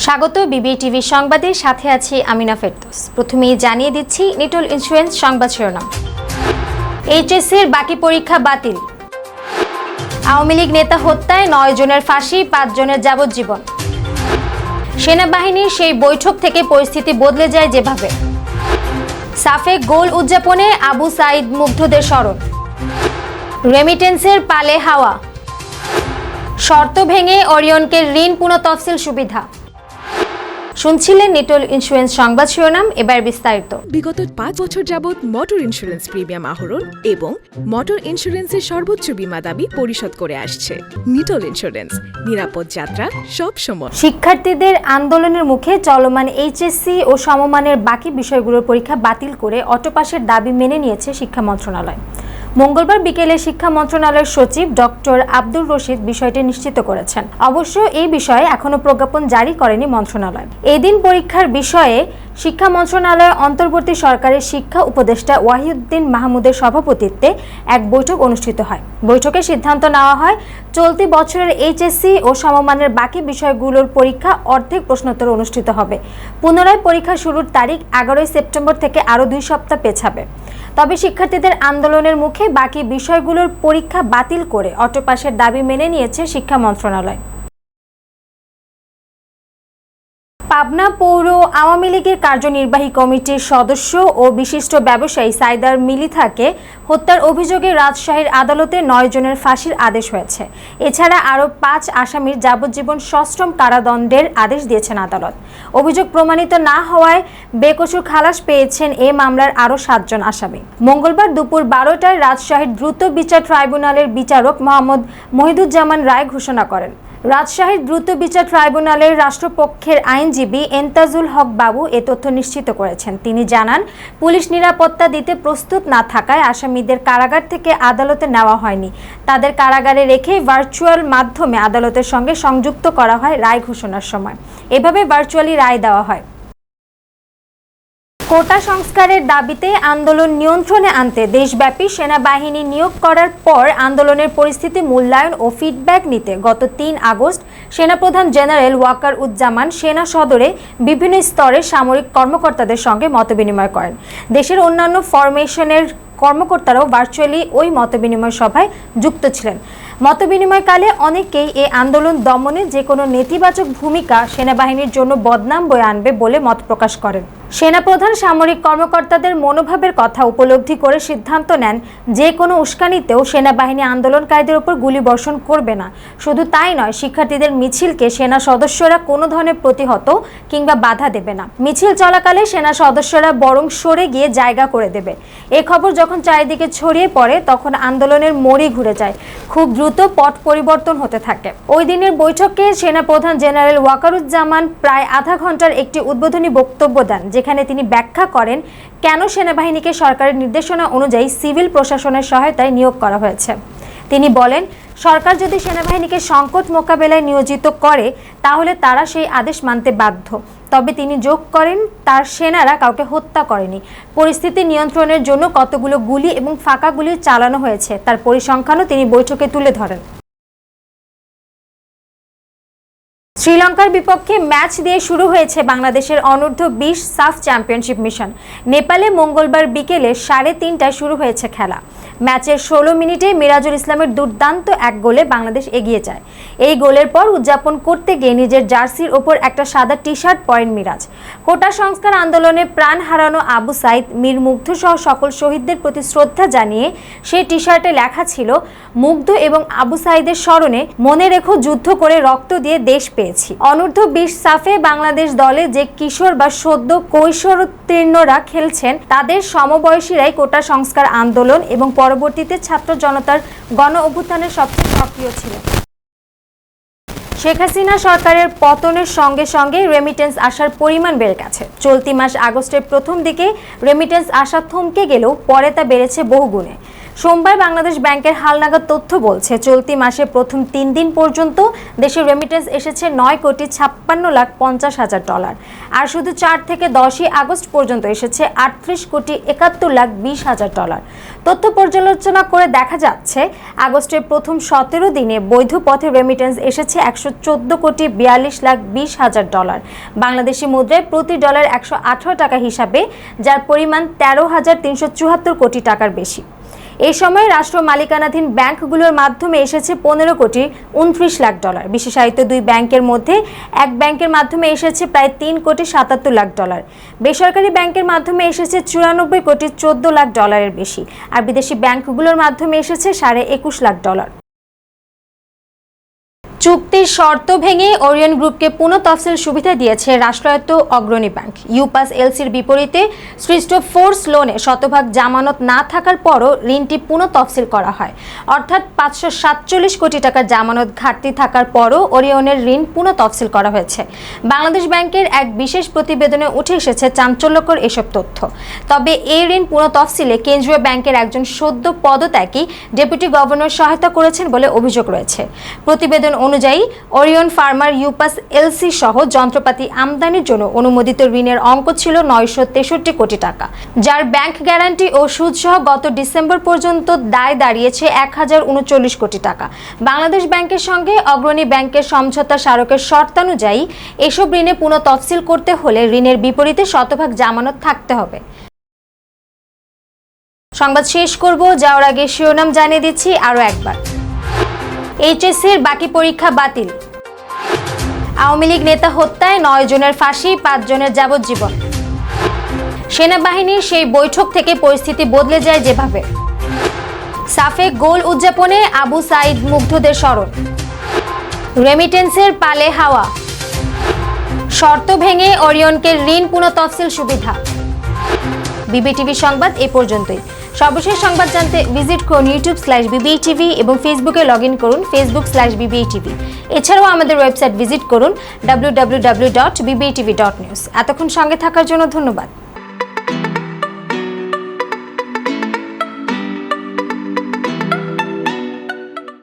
স্বাগত বিবিটিভি সংবাদের সাথে আছি আমিনা ফেরদৌস। প্রথমেই জানিয়ে দিচ্ছি নিটল ইন্স্যুরেন্স সংবাদ শিরোনাম। এইচএসসির বাকি পরীক্ষা বাতিল। আওয়ামী লীগ নেতা হত্যায় 9 জনের ফাঁসি, 5 জনের যাবজ্জীবন। সেনাবাহিনীর সেই বৈঠক থেকে পরিস্থিতি বদলে যায় যেভাবে। সাফে গোল উদযাপনে আবু সাঈদ মুগ্ধদের স্মরণ। রেমিটেন্সের পালে হাওয়া। শর্ত ভেঙে ওরিয়নকে ঋণ পুনঃতফসিল সুবিধা। শুনছিলেন নিটল ইন্স্যুরেন্স সংবাদ শিরোনাম, এবার বিস্তারিত। বিগত 5 বছর যাবৎ মোটর ইন্স্যুরেন্স প্রিমিয়াম আহরণ এবং মোটর ইন্স্যুরেন্সের সর্বোচ্চ বীমা দাবি পরিশোধ করে আসছে নিটল ইন্স্যুরেন্স। নিরাপদ যাত্রা সব সময়। শিক্ষার্থীদের আন্দোলনের মুখে চলমান এইচএসসি ও সমমানের বাকি বিষয়গুলোর পরীক্ষা বাতিল করে অটোপাসের দাবি মেনে নিয়েছে শিক্ষা মন্ত্রণালয়। মঙ্গলবার বিকেলে শিক্ষা মন্ত্রণালয়ের সচিব ডক্টর আব্দুর রশিদ বিষয়টি নিশ্চিত করেছেন। অবশ্য এই বিষয়ে এখনো প্রজ্ঞাপন জারি করেনি মন্ত্রণালয়। এদিন পরীক্ষার বিষয়ে শিক্ষা মন্ত্রণালয়ের অন্তর্বর্তী সরকারের শিক্ষা উপদেষ্টা ওয়াহিউদ্দিন মাহমুদের সভাপতিত্বে এক বৈঠক অনুষ্ঠিত হয়। বৈঠকে সিদ্ধান্ত নেওয়া হয়, চলতি বছরের এইচএসসি ও সমমানের বাকি বিষয়গুলোর পরীক্ষা অর্ধেক প্রশ্নোত্তর অনুষ্ঠিত হবে। পুনরায় পরীক্ষা শুরুর তারিখ 11 সেপ্টেম্বর থেকে আরও 2 সপ্তাহ পেছাবে। তবে শিক্ষার্থীদের আন্দোলনের মুখে বাকি বিষয়গুলোর পরীক্ষা বাতিল করে অটোপাসের দাবি মেনে নিয়েছে শিক্ষা মন্ত্রণালয়। পাবনা পৌর আওয়ামী লীগের কার্যনির্বাহী কমিটির সদস্য ও বিশিষ্ট ব্যবসায়ী সাইদার মিলিথাকে হত্যার অভিযোগে রাজশাহীর আদালতে 9 জনের ফাঁসির আদেশ হয়েছে। এছাড়া আরও 5 আসামির যাবজ্জীবন সশ্রম কারাদণ্ডের আদেশ দিয়েছেন আদালত। অভিযোগ প্রমাণিত না হওয়ায় বেকসুর খালাস পেয়েছেন এ মামলার আরও 7 জন আসামি। মঙ্গলবার দুপুর 12টায় রাজশাহীর দ্রুত বিচার ট্রাইব্যুনালের বিচারক মোহাম্মদ মহিদুজ্জামান রায় ঘোষণা করেন। রাজশাহীর দ্রুত বিচার ট্রাইব্যুনালের রাষ্ট্রপক্ষের আইনজীবী এন্তাজুল হক বাবু এ তথ্য নিশ্চিত করেছেন। তিনি জানান, পুলিশ নিরাপত্তা দিতে প্রস্তুত না থাকায় আসামিদের কারাগার থেকে আদালতে নেওয়া হয়নি। তাদের কারাগারে রেখেই ভার্চুয়াল মাধ্যমে আদালতের সঙ্গে সংযুক্ত করা হয় রায় ঘোষণার সময়। এভাবে ভার্চুয়ালি রায় দেওয়া হয়। কোটা সংস্কারের দাবিতে আন্দোলন নিয়ন্ত্রণে আনতে দেশব্যাপী সেনাবাহিনী নিয়োগ করার পর আন্দোলনের পরিস্থিতি মূল্যায়ন ও ফিডব্যাক নিতে গত 3 আগস্ট সেনাপ্রধান জেনারেল ওয়াকার উজ্জামান সেনা সদরে বিভিন্ন স্তরের সামরিক কর্মকর্তাদের সঙ্গে মতবিনিময় করেন। দেশের অন্যান্য ফরমেশনের কর্মকর্তারাও ভার্চুয়ালি ওই মতবিনিময় সভায় যুক্ত ছিলেন। মতবিনিময়কালে অনেকেই এই আন্দোলন দমনে যে কোনো নেতিবাচক ভূমিকা সেনাবাহিনীর জন্য বদনাম বয়ে আনবে বলে মত প্রকাশ করেন। সেনাপ্রধান সামরিক কর্মকর্তাদের মনোভাবের কথা উপলব্ধি করে সিদ্ধান্ত নেন, যে কোনো উস্কানিতেও সেনাবাহিনী আন্দোলনকারীদের উপর গুলি বর্ষণ করবে না। শুধু তাই নয়, শিক্ষার্থীদের মিছিলকে সেনা সদস্যরা কোনো ধরনের প্রতিহত কিংবা বাধা দেবে না। মিছিল চলাকালে সেনা সদস্যরা বরং সরে গিয়ে জায়গা করে দেবে। এ খবর যখন চারিদিকে ছড়িয়ে পড়ে তখন আন্দোলনের মোড়ই ঘুরে যায়। খুব দ্রুত পট পরিবর্তন হতে থাকে। ওই দিনের বৈঠকে সেনাপ্রধান জেনারেল ওয়াকারুজ্জামান প্রায় আধা ঘন্টার একটি উদ্বোধনী বক্তব্য দেন, যেখানে তিনি ব্যাখ্যা করেন কেন সেনাবাহিনীকে সরকারের নির্দেশনা অনুযায়ী সিভিল প্রশাসনের সহায়তায় নিয়োগ করা হয়েছে। তিনি বলেন, সরকার যদি সেনাবাহিনীকে সংকট মোকাবেলায় নিয়োজিত করে তাহলে তারা সেই আদেশ মানতে বাধ্য। তবে তিনি যোগ করেন, তার সেনারা কাউকে হত্যা করেনি। পরিস্থিতি নিয়ন্ত্রণের জন্য কতগুলো গুলি এবং ফাঁকা গুলি চালানো হয়েছে তার পরিসংখ্যানও তিনি বৈঠকে তুলে ধরেন। শ্রীলঙ্কার বিপক্ষে ম্যাচ দিয়ে শুরু হয়েছে বাংলাদেশের অনূর্ধ্ব 20 সাফ চ্যাম্পিয়নশিপ মিশন। নেপালে মঙ্গলবার বিকেলে 3:30টায় শুরু হয়েছে খেলা। ম্যাচের 16 মিনিটে মিরাজুল ইসলামের দুর্দান্ত এক গোলে বাংলাদেশ এগিয়ে যায়। এই গোলের পর উদযাপন করতে গিয়ে নিজের জার্সির ওপর একটা সাদা টি-শার্ট পরেন মিরাজ। কোটা সংস্কার আন্দোলনে প্রাণ হারানো আবু সাঈদ, মীর মুগ্ধ সহ সকল শহীদদের প্রতি শ্রদ্ধা জানিয়ে সেই টি-শার্টে লেখা ছিল, মুগ্ধ এবং আবু সাঈদের স্মরণে মনে রেখো, যুদ্ধ করে রক্ত দিয়ে দেশ পেয়েছি। অনূর্ধ্ব 20 সাফে বাংলাদেশ দলে যে কিশোর বা সদ্য কৈশোরোত্তীর্ণরা খেলছেন তাদের সমবয়সীরাই কোটা সংস্কার আন্দোলন এবং পরবর্তীতে ছাত্র জনতার গণ অভ্যুত্থানের সবচেয়ে সক্রিয় ছিল। শেখ হাসিনা সরকারের পতনের সঙ্গে সঙ্গে রেমিটেন্স আসার পরিমাণ বেড়ে গেছে। চলতি মাস আগস্টের প্রথম দিকে রেমিটেন্স আসা থমকে গেলেও পরে তা বেড়েছে বহুগুণে। সোমবার বাংলাদেশ ব্যাংকের হালনাগাদ তথ্য বলছে, চলতি মাসের প্রথম 3 দিন পর্যন্ত দেশে রেমিটেন্স এসেছে $9,56,50,000 আর শুধু 4 থেকে 10ই আগস্ট পর্যন্ত এসেছে $38,71,20,000। তথ্য পর্যালোচনা করে দেখা যাচ্ছে, আগস্টের প্রথম 17 দিনে বৈধ পথে রেমিটেন্স এসেছে $114,42,20,000 বাংলাদেশি মুদ্রায় প্রতি ডলার 118 টাকা হিসাবে, যার পরিমাণ 13,374 কোটি টাকার বেশি। এই সময় রাষ্ট্র মালিকানাধীন ব্যাংকগুলোর মাধ্যমে এসেছে $15,29,00,000। বিশেষায়িত 2 ব্যাংকের মধ্যে এক ব্যাংকের মাধ্যমে এসেছে প্রায় $3,77,00,000। বেসরকারি ব্যাংকের মাধ্যমে এসেছে $94,14,00,000 বেশি, আর বিদেশি ব্যাংকগুলোর মাধ্যমে এসেছে $21,50,00,000। চুক্তির শর্ত ভেঙে ওরিয়ন গ্রুপকে পুনঃতফসিল সুবিধা দিয়েছে রাষ্ট্রায়ত্ত অগ্রণী ব্যাংক। ইউপাস এলসির বিপরীতে সৃষ্ট ফোর্স লোনে শতভাগ জামানত না থাকার পরও ঋণটি পুনঃতফসিল করা হয়, অর্থাৎ 547 কোটি টাকার জামানত ঘাটতি থাকার পরও ওরিয়নের ঋণ পুনঃতফসিল করা হয়েছে। বাংলাদেশ ব্যাংকের এক বিশেষ প্রতিবেদনে উঠে এসেছে চাঞ্চল্যকর এসব তথ্য। তবে এই ঋণ পুনঃতফসিলে কেন্দ্রীয় ব্যাংকের একজন সদ্য পদত্যাগী ডেপুটি গভর্নর সহায়তা করেছেন বলে অভিযোগ রয়েছে। প্রতিবেদন অনুযায়ী ওরিয়ন ফার্মার ইউপাস এলসি সহ যন্ত্রপাতি আমদানির জন্য অনুমোদিত ঋণের অঙ্ক ছিল 963 কোটি টাকা, যার ব্যাংক গ্যারান্টি ও সুদ সহ গত ডিসেম্বর পর্যন্ত দায় দাঁড়িয়েছে 1039 কোটি টাকা। বাংলাদেশ ব্যাংকের সঙ্গে অগ্রণী ব্যাংকের সমঝোতা স্মারকের শর্তানুযায়ী এসব ঋণে পুনঃতফসিল করতে হলে ঋণের বিপরীতে শতভাগ জামানত থাকতে হবে। সংবাদ শেষ করব, যাওয়ার আগে শিরোনাম জানিয়ে দিচ্ছি আরও একবার। এইচএসসির বাকি পরীক্ষা বাতিল। আওয়ামী লীগ নেতা হত্যায় 9 জনের ফাঁসি, 5 জনের যাবজ্জীবন। সেনাবাহিনীর সেই বৈঠক থেকে পরিস্থিতি বদলে যায় যেভাবে। সাফে গোল উদযাপনে আবু সাইদ মুগ্ধদের স্মরণ। রেমিটেন্সের পালে হাওয়া। শর্ত ভেঙে ওরিয়নকে ঋণ পুনঃতফসিল সুবিধা। বিবিটিভি সংবাদ এ পর্যন্তই। সর্বশেষ সংবাদ জানতে ভিজিট করুন YouTube/BBTV এবং ফেসবুকে লগ ইন করুন Facebook/BBTV। এছাড়াও আমাদের ওয়েবসাইট ভিজিট করুন www.bbtv.news। এতক্ষণ সঙ্গে থাকার জন্য ধন্যবাদ।